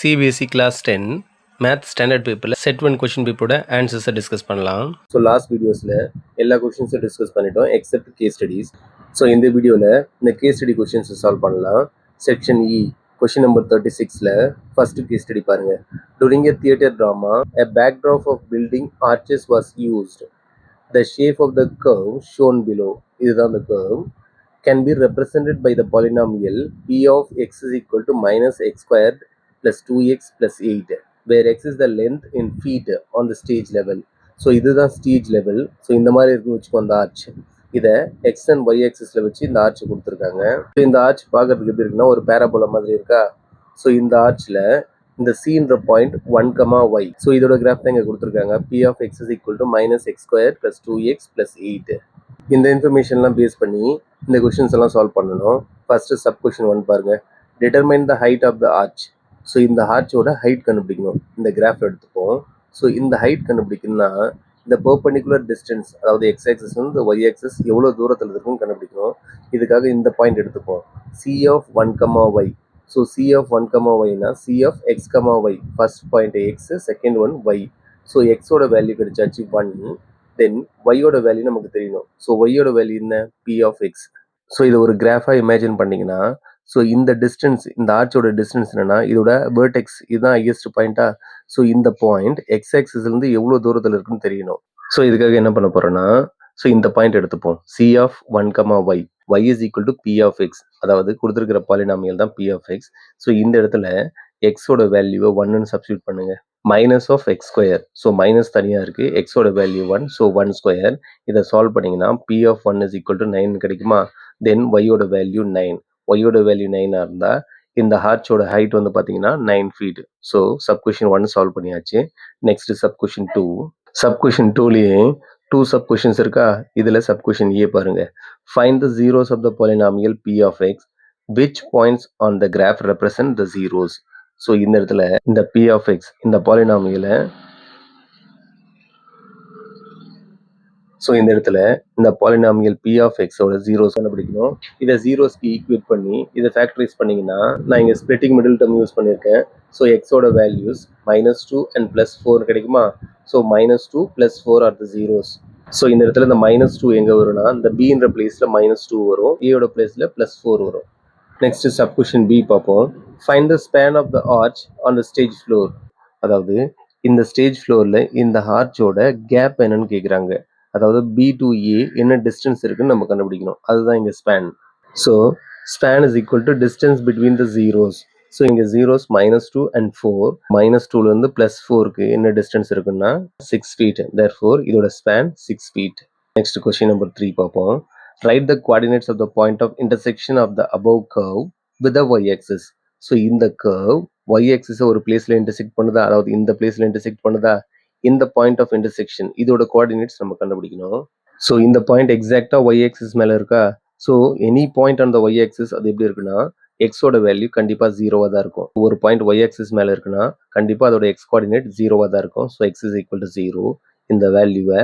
CBSE Class 10 Math Standard Paper Set 1 question paper answers discuss பண்ணலாம். So last வீடியோஸில் எல்லா கொஷின்ஸும் டிஸ்கஸ் பண்ணிட்டோம் எக்ஸப்ட் கேஸ் ஸ்டடீஸ். ஸோ இந்த வீடியோவில் இந்த கேஸ் ஸ்டடி கொஷின்ஸை சால்வ் பண்ணலாம். செக்ஷன் இ கொஷின் நம்பர் 36ல் ஃபர்ஸ்ட் கேஸ் ஸ்டடி பாருங்க. During a theatre drama a backdrop of building arches was used. The shape of the curve shown below, இதுதான் the curve, can be represented by the polynomial p of x is equal to minus x squared plus 2x plus 8, where x is the length in feet on the stage level. So இதுதான் stage level. So இந்த மாதிரி இருக்குன்னு வச்சுக்கோ அந்த arch. இதை X and Y ஆக்சிஸில் வச்சு இந்த arch கொடுத்துருக்காங்க. ஸோ இந்த ஆர்ச் பார்க்கறதுக்கு எப்படி இருக்குன்னா ஒரு பேராபோலா மாதிரி இருக்கா. ஸோ இந்த ஆர்ச்சில் இந்த சீன்ற பாயிண்ட் 1, y. ஸோ இதோட கிராஃப் தான் இங்கே கொடுத்துருக்காங்க. p of x is equal to minus x squared plus 2x plus 8. இந்த இன்ஃபர்மேஷன்லாம் பேஸ் பண்ணி இந்த கொஷின்ஸ் எல்லாம் சால்வ் பண்ணணும். ஃபர்ஸ்ட் சப் கொஷின் 1 பாருங்க. Determine the height of the arch. So இந்த ஆர்ச்சோட ஹைட் கண்டுபிடிக்கணும். இந்த கிராஃப் எடுத்துப்போம். ஸோ இந்த ஹைட் கண்டுபிடிக்கணும்னா இந்த பெர்பெண்டிகுலர் டிஸ்டன்ஸ், அதாவது எக்ஸ் ஆக்சிஸ் வந்து ஒய் ஆக்சிஸ் எவ்வளோ தூரத்தில் இருக்குன்னு கண்டுபிடிக்கணும். இதுக்காக இந்த பாயிண்ட் எடுத்துப்போம். C of 1, y. So C of 1, yனா C of X, Y. First point X, second one Y. So எக்ஸோட வேல்யூ கிடைச்சாச்சு 1. தென் ஒய்யோட வேல்யூ நமக்கு தெரியணும். ஸோ ஒய்யோட வேல்யூ என்ன? B of X. ஸோ இதை ஒரு கிராஃபாக இமேஜின் பண்ணிங்கன்னா, ஸோ இந்த டிஸ்டன்ஸ், இந்த ஆர்ச்சோட டிஸ்டன்ஸ் என்னன்னா இதோட வேர்டெக்ஸ், இதுதான் ஹையஸ்ட் பாயிண்டா. ஸோ இந்த பாயிண்ட் எக்ஸ் ஆக்சிஸ்லேருந்து எவ்வளோ தூரத்தில் இருக்குன்னு தெரியணும். ஸோ இதுக்காக என்ன பண்ண போறோம்னா, ஸோ இந்த பாயிண்ட் எடுத்துப்போம். C of 1, y is equal to p of x. அதாவது கொடுத்துருக்கிற பாலினாமியல் தான் பி ஆஃப் எக்ஸ். ஸோ இந்த இடத்துல எக்ஸோட வேல்யூவை 1ன்னு சப்ஸ்டியூட் பண்ணுங்க. Minus of x square. So minus தனியாக இருக்குது, எக்ஸோட வேல்யூ 1. So 1 square. இதை சால்வ் பண்ணிங்கன்னா p of 1 is equal to 9 கிடைக்குமா. தென் ஒய்யோட வேல்யூ 9. ஒய்யோட வேல்யூ 9 இருந்தால் இந்த ஆர்ச்சோட ஹைட் வந்து பார்த்தீங்கன்னா 9 feet. So sub question 1 solve பண்ணியாச்சு. Next sub question 2. Sub question 2லேயே 2 சப் கொஷின்ஸ் இருக்கா. இதில் சப் கொஷின் ஏ பாருங்க. Find the zeros of the polynomial P of X. Which points on the graph represent the zeros. So இந்த இடத்துல இந்த B of X இந்த பாலினாமியலை, so இந்த இடத்துல இந்த பாலினாமியல் பி ஆஃப் எக்ஸோட ஜீரோஸ் கண்டுபிடிக்கணும். இதை ஜீரோஸ்க்கு ஈக்குவேட் பண்ணி இதை ஃபேக்டரைஸ் பண்ணிங்கன்னா, நான் இங்கே ஸ்ப்ளிட்டிங் மிடில் டேர்ம் யூஸ் பண்ணியிருக்கேன். ஸோ எக்ஸோட வேல்யூஸ் -2 and +4 கிடைக்குமா. ஸோ -2 +4 ஆர் த ஜீரோஸ். ஸோ இந்த இடத்துல இந்த -2 எங்கே வரும்னா, இந்த பின்ற பிளேஸில் -2 வரும், ஏயோட பிளேஸில் +4 வரும். நெக்ஸ்ட் சப் கொஷின் பி பார்ப்போம். Find the span of the arch on the stage floor. அதாவது இந்த ஸ்டேஜ் ஃப்ளோரில் இந்த ஆர்ச்சோட கேப் என்னன்னு கேட்குறாங்க. அதாவது பி டு ஏ என்ன டிஸ்டன்ஸ் இருக்குன்னு நம்ம கண்டுபிடிக்கணும். அதுதான் இங்கே span. So span is equal to distance between the zeros. So இங்கே ஜீரோஸ் -2 and 4. -2லேருந்து +4க்கு என்ன டிஸ்டன்ஸ் இருக்குன்னா 6 ஃபீட். தேர்ஃபோர் இதோட span 6 feet. Next question number 3 பார்ப்போம். Write the coordinates of the point of intersection of the above curve with the y-axis. So இந்த curve y-axis ஒரு பிளேஸில் இன்டர்செக்ட் பண்ணுதா, அதாவது இந்த பிளேஸில் இன்டர்செக்ட் பண்ணுதா. இந்த பாயிண்ட் ஆஃப் இன்டர்செக்ஷன் இதோட கோஆர்டினேட்ஸ் நம்ம கண்டுபிடிக்கணும். ஸோ இந்த பாயிண்ட் எக்ஸாக்டாக y-axis மேலே இருக்கா. So any point on the y-axis அது எப்படி இருக்குன்னா, எக்ஸோட வேல்யூ கண்டிப்பாக 0வாக தான் இருக்கும். ஒரு பாயிண்ட் y-axis மேலே இருக்குன்னா கண்டிப்பாக அதோட எக்ஸ் கோஆர்டினேட் 0வாக தான் இருக்கும். So X is equal to 0. இந்த வேல்யூவை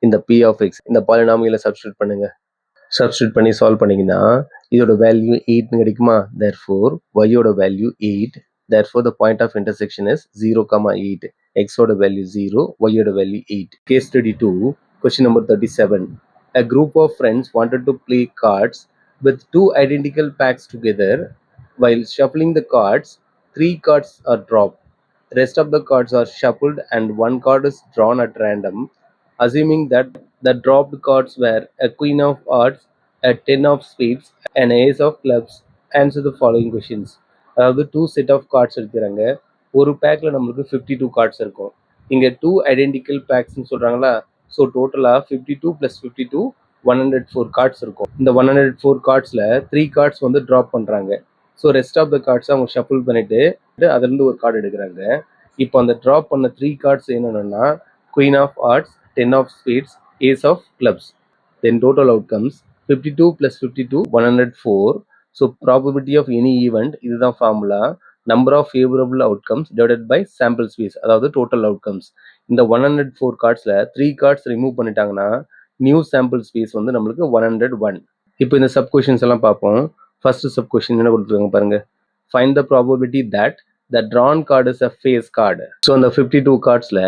இந்த பி ஆஃப் எக்ஸ் இந்த பாலினாமியலை சப்ஸ்டியூட் பண்ணுங்க. சப்ஸ்டியூட் பண்ணி சால்வ் பண்ணிங்கன்னா இதோட வேல்யூ 8 கிடைக்குமா. தேர்ஃபோர் ஒய்யோட value 8. Therefore, the point of intersection is 0, 8. X oda value 0, Y oda value 8. Case study 2, question number 37. A group of friends wanted to play cards with 2 identical packs together. While shuffling the cards, 3 cards are dropped. The rest of the cards are shuffled and 1 card is drawn at random. Assuming that the dropped cards were a queen of hearts, a 10 of spades, and ace of clubs, answer the following questions. அதாவது 2 set of cards எடுக்கிறாங்க. ஒரு பேக்கில் நம்மளுக்கு 52 cards இருக்கும். இங்கே 2 identical பேக்ஸ்ன்னு சொல்கிறாங்களா. So டோட்டலாக 52 + 52 104 cards இருக்கும். இந்த 104 கார்ட்ஸில் 3 கார்ட்ஸ் வந்து ட்ராப் பண்ணுறாங்க. ஸோ ரெஸ்ட் ஆஃப் த கார்ட்ஸை அவங்க ஷஃபிள் பண்ணிவிட்டு அதுலேருந்து ஒரு கார்டு எடுக்கிறாங்க. இப்போ அந்த ட்ராப் பண்ண 3 கார்ட்ஸ் என்னென்னா queen of hearts, 10 of spades, ace of clubs. Then total outcomes 52 + 52 104. So probability of any event இதுதான் formula. Number of favourable outcomes divided by sample space, அதாவது டோட்டல் அவுட்கம்ஸ். இந்த 104 கார்ட்ஸில் 3 கார்ட்ஸ் ரிமூவ் பண்ணிட்டாங்கன்னா new sample space வந்து நம்மளுக்கு 101. இப்போ இந்த sub questions எல்லாம் பார்ப்போம். ஃபர்ஸ்ட் சப் கொஷின் என்ன கொடுத்துருக்காங்க பாருங்க. Find the probability that the drawn card is a face card. So அந்த 52 கார்ட்ஸில்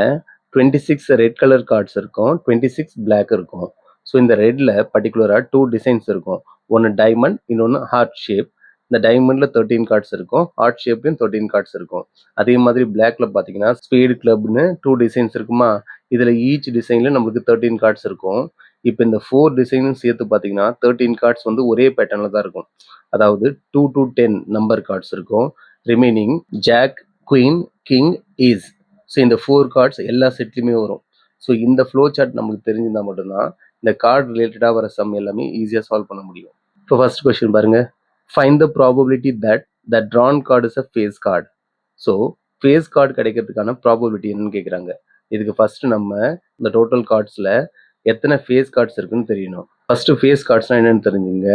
26 ரெட் கலர் கார்ட்ஸ் இருக்கும், 26 பிளாக் இருக்கும். ஸோ இந்த ரெட்டில் பர்டிகுலராக 2 டிசைன்ஸ் இருக்கும். ஒன்று டைமண்ட், இன்னொன்று ஹார்ட் ஷேப். இந்த டைமண்டில் 13 கார்ட்ஸ் இருக்கும், ஹார்ட் ஷேப்லையும் 13 கார்ட்ஸ் இருக்கும். அதே மாதிரி பிளாக்ல பார்த்தீங்கன்னா ஸ்பேடு கிளப்னு 2 டிசைன்ஸ் இருக்குமா, இதில் ஈச் டிசைனில் நம்மளுக்கு 13 கார்ட்ஸ் இருக்கும். இப்போ இந்த 4 டிசைனும் சேர்த்து பார்த்தீங்கன்னா 13 கார்ட்ஸ் வந்து ஒரே பேட்டர்னில் தான் இருக்கும். அதாவது 2 to 10 நம்பர் கார்ட்ஸ் இருக்கும். Remaining jack, queen, king, ace. So இந்த 4 கார்ட்ஸ் எல்லா செட்லையுமே வரும். ஸோ இந்த ஃப்ளோ சார்ட் நம்மளுக்கு தெரிஞ்சிருந்தால் மட்டும்தான் இந்த கார்டு ரிலேட்டடாக வர சம் எல்லாமே ஈஸியாக சால்வ் பண்ண முடியும். இப்போ ஃபர்ஸ்ட் கொஸ்டின் பாருங்க, find the probability that the drawn card is a face card. So face card கிடைக்கிறதுக்கான ப்ராபபிலிட்டி என்னன்னு கேட்குறாங்க. இதுக்கு ஃபர்ஸ்ட் நம்ம இந்த டோட்டல் கார்ட்ஸில் எத்தனை ஃபேஸ் கார்ட்ஸ் இருக்குன்னு தெரியணும். ஃபர்ஸ்ட் ஃபேஸ் கார்ட்ஸ்னால் என்னன்னு தெரிஞ்சுங்க.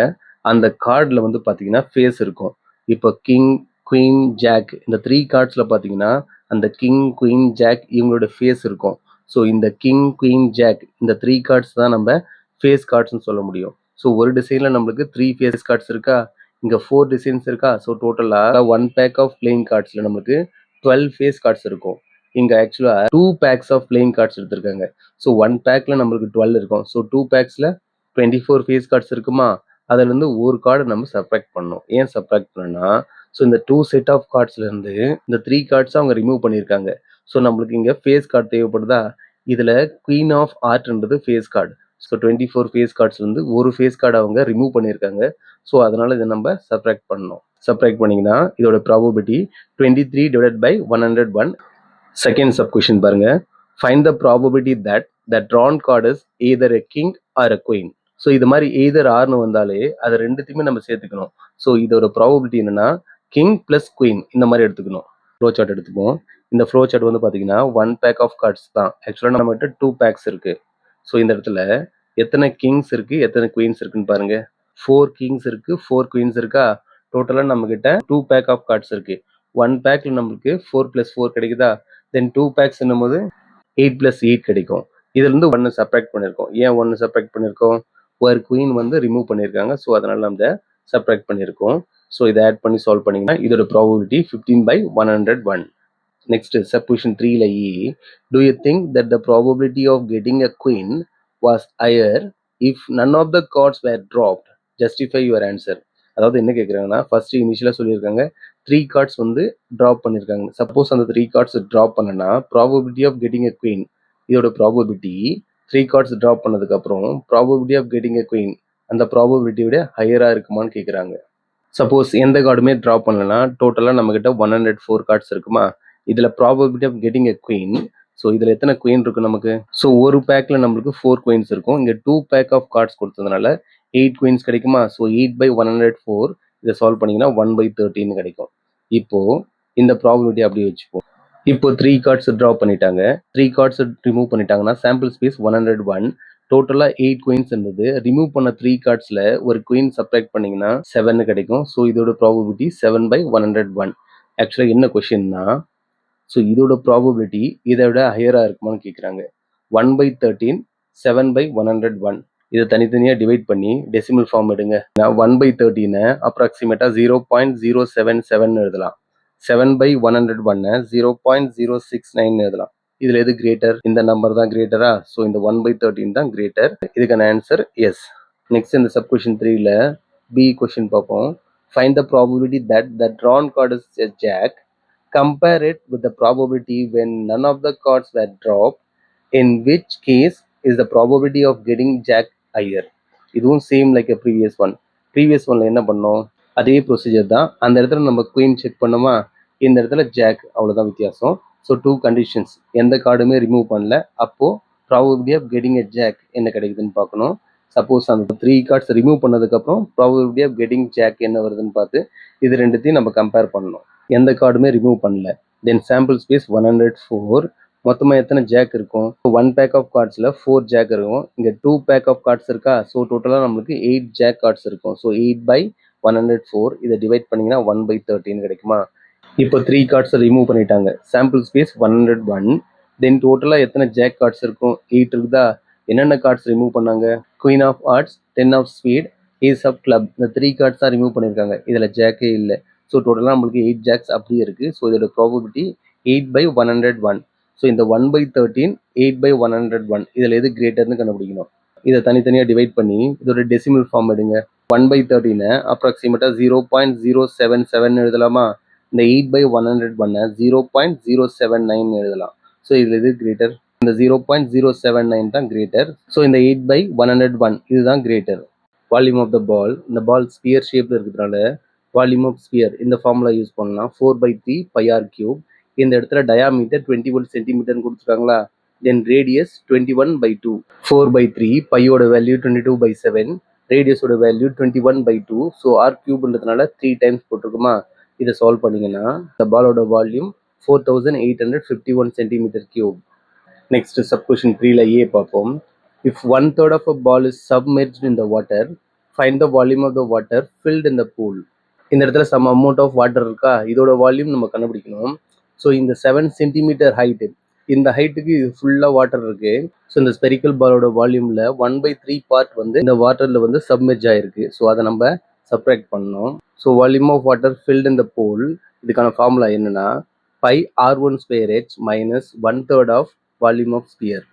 அந்த கார்டில் வந்து பார்த்தீங்கன்னா ஃபேஸ் இருக்கும். இப்போ கிங், குயின், ஜாக் இந்த 3 கார்ட்ஸில் பார்த்தீங்கன்னா அந்த கிங், குயின், ஜாக் இவங்களோட ஃபேஸ் இருக்கும். ஸோ இந்த கிங், குயின், ஜாக் இந்த 3 கார்ட்ஸ் தான் நம்ம ஃபேஸ் கார்ட்ஸ்னு சொல்ல முடியும். ஸோ ஒரு டிசைனில் நம்மளுக்கு 3 ஃபேஸ் கார்ட்ஸ் இருக்கா, இங்கே 4 டிசைன்ஸ் இருக்கா. ஸோ டோட்டலாக 1 பேக் ஆஃப் பிளேயிங் கார்ட்ஸில் நம்மளுக்கு 12 ஃபேஸ் கார்ட்ஸ் இருக்கும். இங்கே ஆக்சுவலாக 2 பேக்ஸ் ஆஃப் பிளேயிங் கார்ட்ஸ் எடுத்திருக்காங்க. ஸோ 1 பேக்கில் நம்மளுக்கு 12 இருக்கும். ஸோ 2 பேக்ஸில் 24 ஃபேஸ் கார்ட்ஸ் இருக்குமா, அதுலேருந்து ஒரு கார்டு நம்ம சப்ராக்ட் பண்ணணும். ஏன் சப்ராக்ட் பண்ணோன்னா, ஸோ இந்த 2 செட் ஆஃப் கார்ட்ஸ்லேருந்து இந்த 3 கார்ட்ஸை அவங்க ரிமூவ் பண்ணியிருக்காங்க. ஸோ நம்மளுக்கு இங்கே ஃபேஸ் கார்டு தேவைப்படுதா, இதில் குயின் ஆஃப் ஆர்ட்ன்றது ஃபேஸ் கார்டு. ஸோ 24 ஃபேஸ் கார்ட்ஸ்லேருந்து ஒரு ஃபேஸ் கார்டு அவங்க ரிமூவ் பண்ணியிருக்காங்க. ஸோ அதனால் இதை நம்ம சப்ராக்ட் பண்ணணும். சப்ராக்ட் பண்ணிங்கன்னா இதோட probability 23 divided by 101. Second sub question பாருங்க, find the probability that the drawn card is either a king or a queen. So இது மாதிரி எய்தர் ஆர்னு வந்தாலே அதை ரெண்டுத்தையுமே நம்ம சேர்த்துக்கணும். ஸோ இதோட ப்ராபபிலிட்டி என்னன்னா கிங் ப்ளஸ் குயின் இந்த மாதிரி எடுத்துக்கணும். ஃப்ளோ சார்ட் எடுத்துப்போம். இந்த ஃப்ளோ சார்ட் வந்து பார்த்தீங்கன்னா 1 பேக் ஆஃப் கார்ட்ஸ் தான். ஆக்சுவலாக நம்மகிட்ட 2 பேக்ஸ் இருக்கு. ஸோ இந்த இடத்துல எத்தனை கிங்ஸ் இருக்கு, எத்தனை குயின்ஸ் இருக்குன்னு பாருங்க. 4 கிங்ஸ் இருக்கு, 4 குயின்ஸ் இருக்கா. டோட்டலாக நம்மகிட்ட 2 பேக் ஆஃப் கார்ட்ஸ் இருக்கு. 1 பேக்ல நம்மளுக்கு 4 + 4 கிடைக்குதா. தென் 2 பேக்ஸ் என்னும்போது 8 + 8 கிடைக்கும். இதுலேருந்து 1 சப்ராக்ட் பண்ணியிருக்கோம். ஏன் 1 சப்ராக்ட் பண்ணியிருக்கோம், ஒரு குயின் வந்து ரிமூவ் பண்ணியிருக்காங்க. ஸோ அதனால நம்ம சப்ராக்ட் பண்ணியிருக்கோம். ஸோ இதை ஆட் பண்ணி சால்வ் பண்ணிங்கன்னா இதோட ப்ராபபிலிட்டி 15/101. நெக்ஸ்ட் சப்கொஷன் 3ல do you think that the probability of getting a queen was higher if none of the cards were dropped? Justify your answer. அதாவது என்ன கேட்குறாங்கன்னா, ஃபர்ஸ்ட் இனிஷியலாக சொல்லியிருக்காங்க 3 கார்ட்ஸ் வந்து ட்ராப் பண்ணியிருக்காங்க. சப்போஸ் அந்த 3 கார்ட்ஸ் ட்ராப் பண்ணனா probability of getting a queen, இதோட ப்ராபபிலிட்டி 3 கார்ட்ஸ் ட்ராப் பண்ணதுக்கப்புறம் probability of getting a queen அந்த ப்ராபபிலிட்டியை விட ஹையராக இருக்குமான்னு கேட்குறாங்க. சப்போஸ் எந்த கார்டுமே ட்ராப் பண்ணலன்னா டோட்டலாக நம்மக்கிட்ட 104 கார்ட்ஸ் இருக்குமா. இதில் probability of getting a queen, so இதில் எத்தனை குயின் இருக்கும் நமக்கு. ஸோ ஒரு பேக்கில் நம்மளுக்கு 4 குயின்ஸ் இருக்கும். இங்கே 2 பேக் ஆஃப் கார்ட்ஸ் கொடுத்ததுனால 8 குயின்ஸ் கிடைக்குமா. ஸோ 8/104 இதை சால்வ் பண்ணிங்கன்னா 1/13 கிடைக்கும். இப்போது இந்த ப்ராபபிலிட்டி அப்படியே வச்சுப்போம். இப்போ 3 கார்ட்ஸ் ட்ராப் பண்ணிட்டாங்க. 3 கார்ட்ஸ் ரிமூவ் பண்ணிட்டாங்கன்னா சாம்பிள் ஸ்பேஸ் 101. டோட்டலாக 8 குயின்ஸ் இருந்தது. ரிமூவ் பண்ண 3 கார்ட்ஸில் ஒரு குயின் சப்ராக்ட் பண்ணிங்கன்னா 7 கிடைக்கும். ஸோ இதோட ப்ராபபிலிட்டி 7/101. ஆக்சுவலாக என்ன கொஷின்னா, ஸோ இதோட ப்ராபபிலிட்டி இதை விட ஹையராக இருக்குமான்னு கேட்குறாங்க. 1/13 7/101 இதை தனித்தனியாக டிவைட் பண்ணி டெசிமல் ஃபார்ம் எடுங்க. 1/13 அப்ராக்சிமேட்டாக 0.077 எழுதலாம். 7/101 0.069 எழுதலாம். இதில் எது கிரேட்டர், இந்த நம்பர் தான் கிரேட்டரா. ஸோ இந்த 1/13 தான் கிரேட்டர். இதுக்கான ஆன்சர் எஸ். நெக்ஸ்ட் இந்த சப் கொஷின் 3ல பி கொஷின் பார்ப்போம். Find the probability that the drawn card is a jack. Compare it with the probability when none of the cards were dropped. In which case is the probability of getting jack higher? இதுவும் same like a previous one. Previous ஒன்ல என்ன பண்ணோம், அதே procedure தான். அந்த இடத்துல நம்ம queen check பண்ணோமா, இந்த இடத்துல ஜாக், அவ்வளோதான் வித்தியாசம். ஸோ 2 கண்டிஷன்ஸ், எந்த கார்டுமே ரிமூவ் பண்ணல. அப்போது probability of getting a jack என்ன கிடைக்குதுன்னு பார்க்கணும். சப்போஸ் அந்த 3 கார்ட்ஸ் ரிமூவ் பண்ணதுக்கப்புறம் ப்ராபபிலிட்டி ஆஃப் கெட்டிங் ஜாக் என்ன வருதுன்னு பார்த்து இது ரெண்டுத்தையும் நம்ம கம்பேர் பண்ணணும். எந்த கார்டுமே ரிமூவ் பண்ணல. தென் சாம்பிள் ஸ்பேஸ் 104. மொத்தமாக எத்தனை ஜாக் இருக்கும், 1 பேக் ஆஃப் கார்ட்ஸில் 4 ஜாக் இருக்கும். இங்கே 2 பேக் ஆஃப் கார்ட்ஸ் இருக்கா. ஸோ டோட்டலாக நம்மளுக்கு 8 ஜாக் கார்ட்ஸ் இருக்கும். ஸோ 8/104 இதை டிவைட் பண்ணிங்கன்னா 1/13 கிடைக்குமா. இப்போ 3 கார்ட்ஸை ரிமூவ் பண்ணிட்டாங்க. Sample space 101. தென் டோட்டலாக எத்தனை ஜாக் கார்ட்ஸ் இருக்கும், 8 இருக்குதா. என்னென்ன கார்ட்ஸ் ரிமூவ் பண்ணாங்க, queen of hearts, 10 of spade, ace of club, இந்த 3 கார்ட்ஸ் தான் ரிமூவ் பண்ணியிருக்காங்க. இதில் ஜாக்கே இல்லை. ஸோ டோட்டலாக நம்மளுக்கு 8 ஜாக்ஸ் அப்படியே இருக்குது. ஸோ இதோட ப்ராபபிலிட்டி 8/101. ஸோ இந்த 1/13 8/101 இதில் எது கிரேட்டர்னு கண்டுபிடிக்கணும். இதை தனித்தனியாக டிவைட் பண்ணி இதோட டெசிமல் ஃபார்ம் எடுங்க. 1/13 அப்ராக்சிமேட்டாக 0.077 எழுதலாமா? இந்த 8/101 0.079 எழுதலாம். ஸோ இதில் எது கிரேட்டர்? இந்த 0.079 தான் கிரேட்டர். ஸோ இந்த 8/101 இதுதான் கிரேட்டர். வால்யூம் ஆஃப் த பால், இந்த பால் ஸ்பியர் ஷேப்பில் இருக்கிறதுனால வால்யூம் ஆஃப் ஸ்பியர் இந்த ஃபார்முலா யூஸ் பண்ணலாம். 4/3 πr3. இந்த இடத்துல டயாமீட்டர் 21 சென்டிமீட்டர்னு கொடுத்துருக்காங்களா, தென் ரேடியஸ் 21/2. 4/3 பையோட வேல்யூ 22/7, ரேடியஸோட வேல்யூ 21/2. ஸோ ஆர் கியூப்ன்றதுனால 3 டைம்ஸ் போட்டிருக்குமா. இதை சால்வ் பண்ணிங்கன்னா இந்த பாலோட volume 4851 centimetre cube. Next sub question 3ல ஏ பார்ப்போம். If 1/3 of a ball is submerged in the water, find the volume of the water filled in the pool. இந்த இடத்துல சம் அமௌண்ட் ஆஃப் வாட்டர் இருக்கா, இதோட volume நம்ம கண்டுபிடிக்கணும். So இந்த 7 centimetre height, இந்த ஹைட்டுக்கு இது ஃபுல்லாக வாட்டர் இருக்கு. ஸோ இந்த ஸ்பெரிக்கல் பாலோட வால்யூமில் 1/3 பார்ட் வந்து இந்த வாட்டரில் வந்து சப்மெர்ஜ் ஆயிருக்கு. ஸோ அதை நம்ம சப்ராக்ட் பண்ணணும். So volume of water filled in the pool, இதுக்கான ஃபார்முலா என்னன்னா πr1² minus 1/3 of volume of sphere.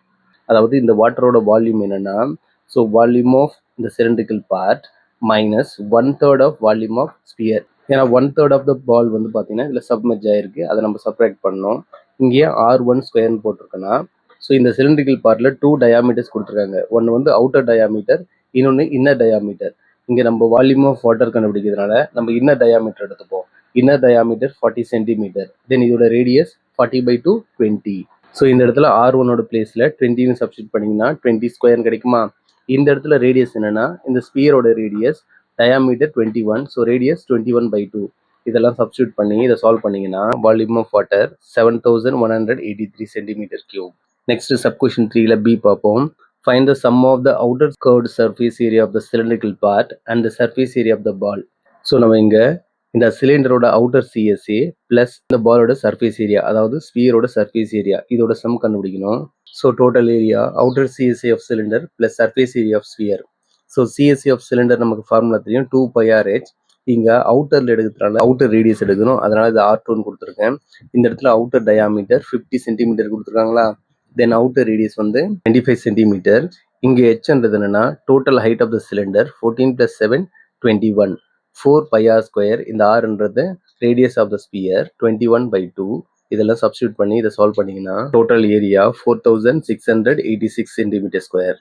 அதாவது இந்த வாட்டரோட வால்யூம் என்னன்னா, ஸோ வால்யூம் ஆஃப் இந்த cylindrical part minus 1/3 of volume of sphere. ஏன்னா 1/3 ஆஃப் த பால் வந்து பார்த்தீங்கன்னா இதில் சப்மெர்ஜ் ஆயிருக்கு, அதை நம்ம சப்ராக்ட் பண்ணோம். இங்கேயே r1² போட்டிருக்கேன்னா, ஸோ இந்த சிலிண்ட்ரிக்கல் பார்ட்டில் 2 டயாமீட்டர்ஸ் கொடுத்துருக்காங்க. ஒன்று வந்து அவுட்டர் டயாமீட்டர், இன்னொன்று இன்னர் டயாமீட்டர். இங்கே நம்ம வால்யூம் ஆஃப் வாட்டர் கண்டுபிடிக்கிறதுனால நம்ம இன்னர் டயாமீட்டர் எடுத்துப்போம். இன்னர் டயாமீட்டர் 40 சென்டிமீட்டர், தென் இதோட ரேடியஸ் 40/2 20. ஸோ இந்த இடத்துல r1ஓட பிளேஸில் 20ன்னு சப்ஸ்டியூட் பண்ணிங்கன்னா 20² கிடைக்குமா. இந்த இடத்துல ரேடியஸ் என்னன்னா, இந்த ஸ்பியரோட ரேடியஸ் டயாமீட்டர் 21, ஸோ ரேடியஸ் 21/2. இதெல்லாம் சப்ஸ்டியூட் பண்ணி இதை சால்வ் பண்ணிங்கன்னா volume of water 7183 centimetre cube. Next sub question 3ல பி பார்ப்போம். Find the sum of the outer curved surface area of the cylindrical part and the surface area of the ball. So நம்ம இங்கே இந்த சிலிண்டரோட outer CSA plus இந்த பாலோட surface area, அதாவது ஸ்பியரோட surface area, இதோட சம் கண்டுபிடிக்கணும். So total area outer CSA of cylinder plus surface area of sphere. So CSA of cylinder நமக்கு ஃபார்முலா தெரியும், 2πrh. இங்கே அவுட்டரில் எடுக்கிறதுனால அவுட்டர் ரேடியஸ் எடுக்கணும், அதனால இது r2ன்னு கொடுத்துருக்கேன். இந்த இடத்துல அவுட்டர் டயாமீட்டர் 50 சென்டிமீட்டர் கொடுத்துருக்காங்களா, தென் அவுட்டர் ரேடியஸ் வந்து 25 சென்டிமீட்டர். இங்கே ஹெச்ன்றது என்னன்னா total height of the cylinder 14 + 7 21. 4πr², இந்த rன்றது ரேடியஸ் ஆஃப் த ஸ்பியர் 21/2. இதெல்லாம் சப்ஸ்டியூட் பண்ணி இதை சால்வ் பண்ணிங்கன்னா டோட்டல் ஏரியா 4686 சென்டிமீட்டர் ஸ்கொயர்.